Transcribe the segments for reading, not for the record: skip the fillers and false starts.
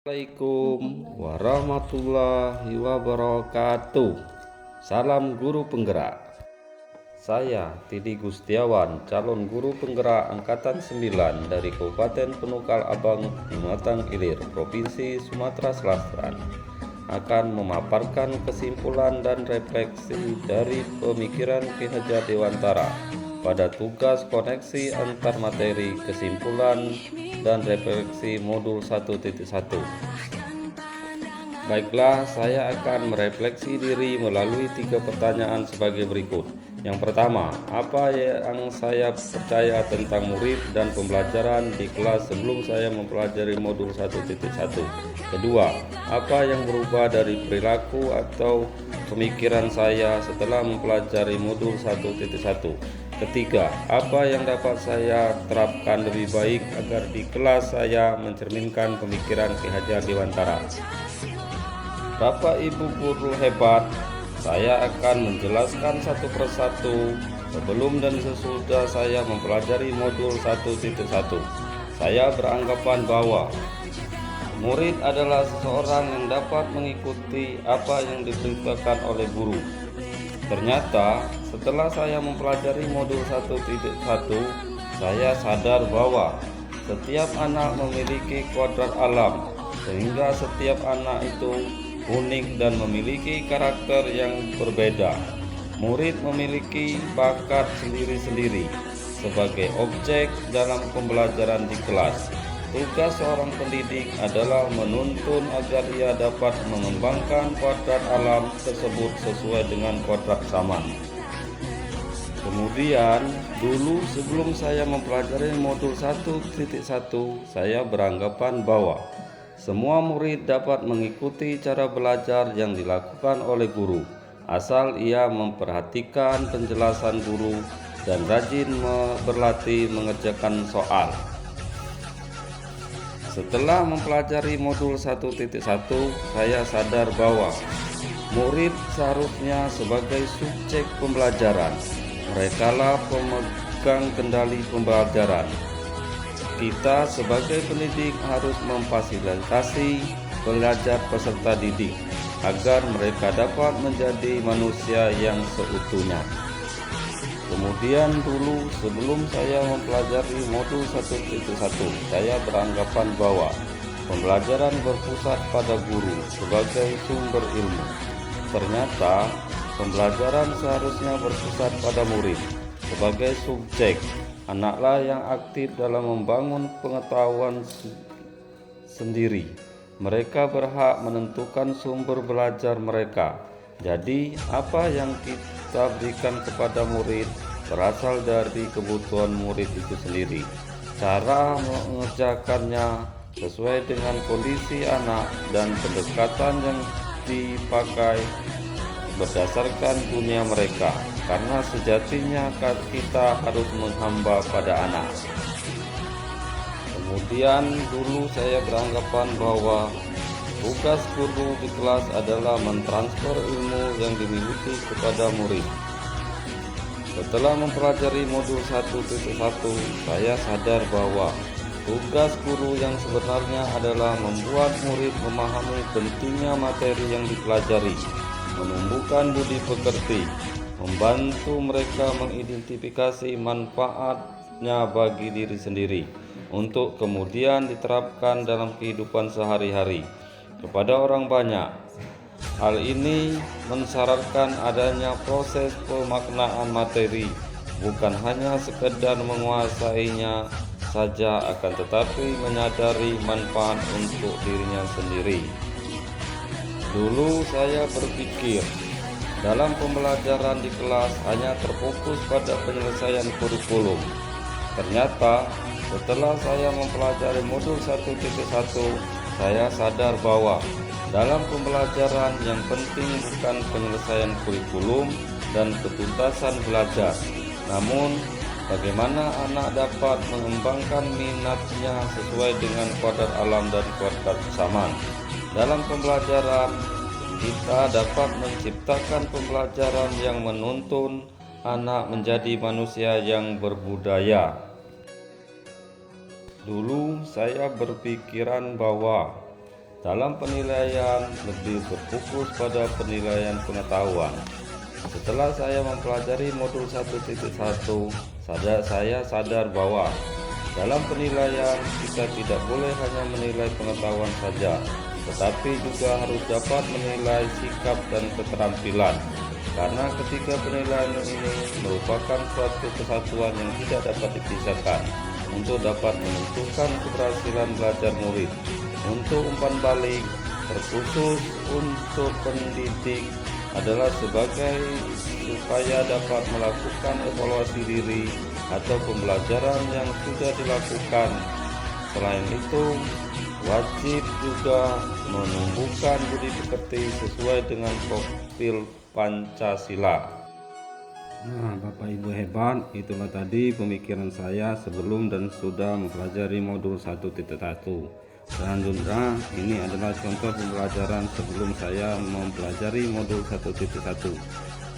Assalamualaikum warahmatullahi wabarakatuh. Salam guru penggerak. Saya Tidi Gustiawan, calon guru penggerak angkatan 9 dari Kabupaten Penukal Abang, Pematang Ilir, Provinsi Sumatera Selatan, akan memaparkan kesimpulan dan refleksi dari pemikiran Ki Hajar Dewantara pada tugas koneksi antar materi, kesimpulan dan refleksi modul 1.1. Baiklah, saya akan merefleksi diri melalui 3 pertanyaan sebagai berikut. Yang pertama, apa yang saya percaya tentang murid dan pembelajaran di kelas sebelum saya mempelajari modul 1.1? Kedua, apa yang berubah dari perilaku atau pemikiran saya setelah mempelajari modul 1.1? Ketiga, apa yang dapat saya terapkan lebih baik agar di kelas saya mencerminkan pemikiran Ki Hajar Dewantara? Bapak Ibu guru hebat, saya akan menjelaskan satu persatu sebelum dan sesudah saya mempelajari modul 1.1. Saya beranggapan bahwa murid adalah seseorang yang dapat mengikuti apa yang diberitakan oleh guru. Ternyata setelah saya mempelajari modul 1.1, saya sadar bahwa setiap anak memiliki kodrat alam, sehingga setiap anak itu unik dan memiliki karakter yang berbeda. Murid memiliki bakat sendiri-sendiri sebagai objek dalam pembelajaran di kelas. Tugas seorang pendidik adalah menuntun agar ia dapat mengembangkan kodrat alam tersebut sesuai dengan kodrat zaman. Kemudian, dulu sebelum saya mempelajari modul 1.1, saya beranggapan bahwa semua murid dapat mengikuti cara belajar yang dilakukan oleh guru, asal ia memperhatikan penjelasan guru dan rajin berlatih mengerjakan soal. Setelah mempelajari modul 1.1, saya sadar bahwa murid seharusnya sebagai subjek pembelajaran. Merekalah pemegang kendali pembelajaran. Kita sebagai pendidik harus memfasilitasi belajar peserta didik agar mereka dapat menjadi manusia yang seutuhnya. Kemudian dulu sebelum saya mempelajari modul 1.1, saya beranggapan bahwa pembelajaran berpusat pada guru sebagai sumber ilmu. Ternyata pembelajaran seharusnya berpusat pada murid sebagai subjek. Anaklah yang aktif dalam membangun pengetahuan sendiri. Mereka berhak menentukan sumber belajar mereka. Jadi, apa yang kita berikan kepada murid berasal dari kebutuhan murid itu sendiri. Cara mengerjakannya sesuai dengan kondisi anak dan pendekatan yang dipakai berdasarkan dunia mereka, karena sejatinya kita harus menghamba pada anak. Kemudian dulu saya beranggapan bahwa tugas guru di kelas adalah mentransfer ilmu yang dimiliki kepada murid. Setelah mempelajari modul 1.1, saya sadar bahwa tugas guru yang sebenarnya adalah membuat murid memahami pentingnya materi yang dipelajari, menumbuhkan budi pekerti, membantu mereka mengidentifikasi manfaatnya bagi diri sendiri, untuk kemudian diterapkan dalam kehidupan sehari-hari kepada orang banyak. Hal ini mensyaratkan adanya proses pemaknaan materi, bukan hanya sekedar menguasainya saja, akan tetapi menyadari manfaat untuk dirinya sendiri. Dulu saya berpikir dalam pembelajaran di kelas hanya terfokus pada penyelesaian kurikulum. Ternyata setelah saya mempelajari modul 1.1, saya sadar bahwa dalam pembelajaran yang penting bukan penyelesaian kurikulum dan ketuntasan belajar, namun bagaimana anak dapat mengembangkan minatnya sesuai dengan kodrat alam dan kodrat zaman. Dalam pembelajaran, kita dapat menciptakan pembelajaran yang menuntun anak menjadi manusia yang berbudaya. Dulu saya berpikiran bahwa Dalam penilaian lebih berfokus pada penilaian pengetahuan. Setelah saya mempelajari modul 1.1, saya sadar bahwa dalam penilaian kita tidak boleh hanya menilai pengetahuan saja, tetapi juga harus dapat menilai sikap dan keterampilan. Karena ketika penilaian ini merupakan suatu kesatuan yang tidak dapat dipisahkan untuk dapat menentukan keberhasilan belajar murid. Untuk umpan balik, terkhusus untuk pendidik adalah sebagai supaya dapat melakukan evaluasi diri atau pembelajaran yang sudah dilakukan. Selain itu, wajib juga menumbuhkan budi pekerti sesuai dengan profil Pancasila. Nah, Bapak Ibu hebat, itulah tadi pemikiran saya sebelum dan sudah mempelajari modul 1.1. Selanjutnya, ini adalah contoh pembelajaran sebelum saya mempelajari modul 1.1.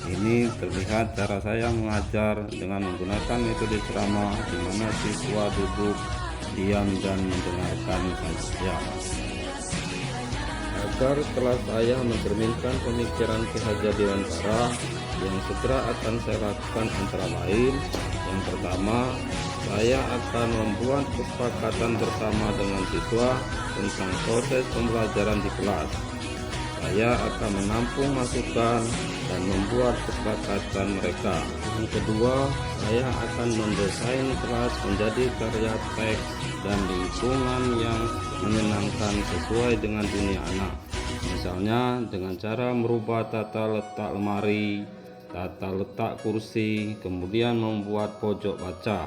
Ini terlihat cara saya mengajar dengan menggunakan metode ceramah di mana siswa duduk diam dan mendengarkan saja. Agar kelas saya mencerminkan pemikiran Ki Hajar Dewantara yang segera akan saya lakukan antara lain. Yang pertama, saya akan membuat kesepakatan bersama dengan siswa tentang proses pembelajaran di kelas. Saya akan menampung masukan dan membuat kesepakatan mereka. Yang kedua, saya akan mendesain kelas menjadi karya teks dan lingkungan yang menyenangkan sesuai dengan dunia anak. Misalnya dengan cara merubah tata letak lemari, tata letak kursi, kemudian membuat pojok baca.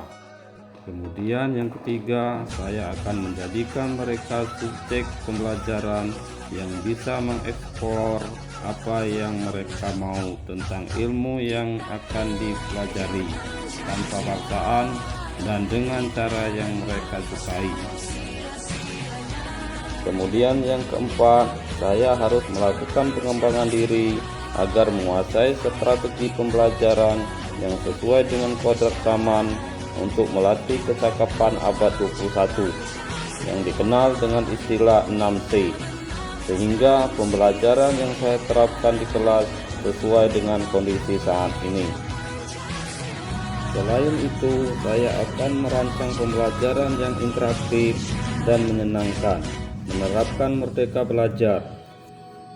Kemudian yang ketiga, saya akan menjadikan mereka subjek pembelajaran yang bisa mengeksplor apa yang mereka mau tentang ilmu yang akan dipelajari tanpa paksaan dan dengan cara yang mereka sukai. Kemudian yang keempat, saya harus melakukan pengembangan diri agar menguasai strategi pembelajaran yang sesuai dengan kodrat zaman untuk melatih kecakapan abad 21 yang dikenal dengan istilah 6C, sehingga pembelajaran yang saya terapkan di kelas sesuai dengan kondisi saat ini. Selain itu, saya akan merancang pembelajaran yang interaktif dan menyenangkan, menerapkan merdeka belajar,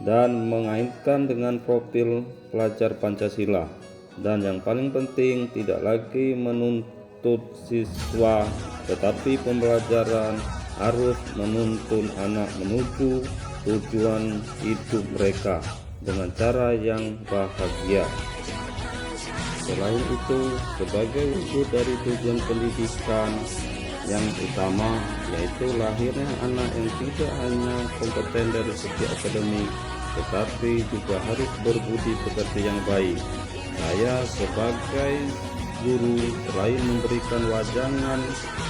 dan mengaitkan dengan profil pelajar Pancasila. Dan yang paling penting, tidak lagi menuntut siswa, tetapi pembelajaran harus menuntun anak menuju tujuan hidup mereka dengan cara yang bahagia. Selain itu, sebagai wujud dari tujuan pendidikan yang utama, yaitu lahirnya anak yang tidak hanya kompeten dari segi akademik, tetapi juga harus berbudi pekerti yang baik. Saya sebagai guru, selain memberikan wajangan,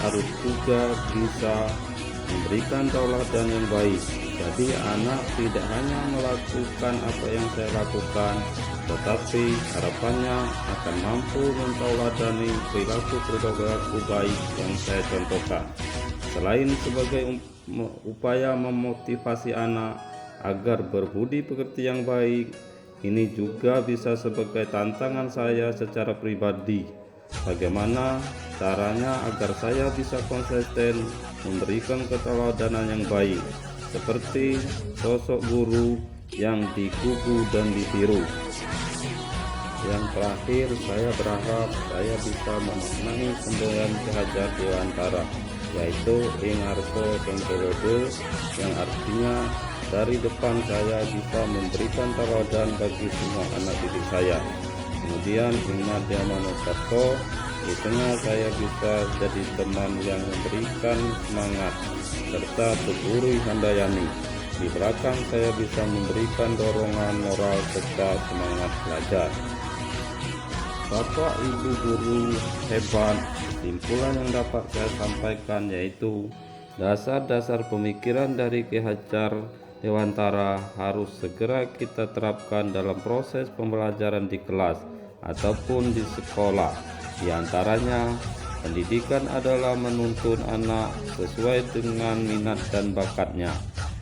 harus juga bisa memberikan tauladan yang baik. Jadi anak tidak hanya melakukan apa yang saya lakukan, tetapi harapannya akan mampu mentauladani perilaku baik yang saya contohkan. Selain sebagai upaya memotivasi anak agar berbudi pekerti yang baik, ini juga bisa sebagai tantangan saya secara pribadi. Bagaimana caranya agar saya bisa konsisten memberikan keteladanan yang baik, seperti sosok guru yang digugu dan ditiru. Yang terakhir, saya berharap saya bisa memaknai semboyan Ki Hajar Dewantara, yaitu Ing Arso Sontolodo, yang artinya dari depan saya bisa memberikan teladan bagi semua anak didik saya. Kemudian Ing Madya Manoparto, di tengah saya bisa jadi teman yang memberikan semangat, serta Guru Handayani, di belakang saya bisa memberikan dorongan moral serta semangat belajar. Bapak Ibu guru hebat, kesimpulan yang dapat saya sampaikan yaitu dasar-dasar pemikiran dari Ki Hajar Dewantara harus segera kita terapkan dalam proses pembelajaran di kelas ataupun di sekolah. Di antaranya, pendidikan adalah menuntun anak sesuai dengan minat dan bakatnya.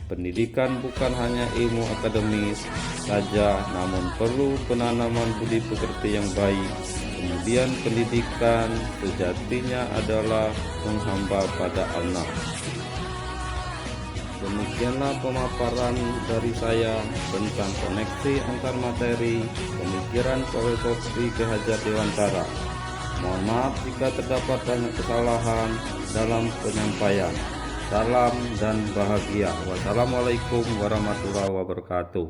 Pendidikan bukan hanya ilmu akademis saja, namun perlu penanaman budi pekerti yang baik. Kemudian pendidikan sejatinya adalah menghamba pada Allah. Demikianlah pemaparan dari saya tentang koneksi antar materi pemikiran Profesor Ki Hajar Dewantara. Mohon maaf jika terdapat banyak kesalahan dalam penyampaian. Salam dan bahagia. Wassalamualaikum warahmatullahi wabarakatuh.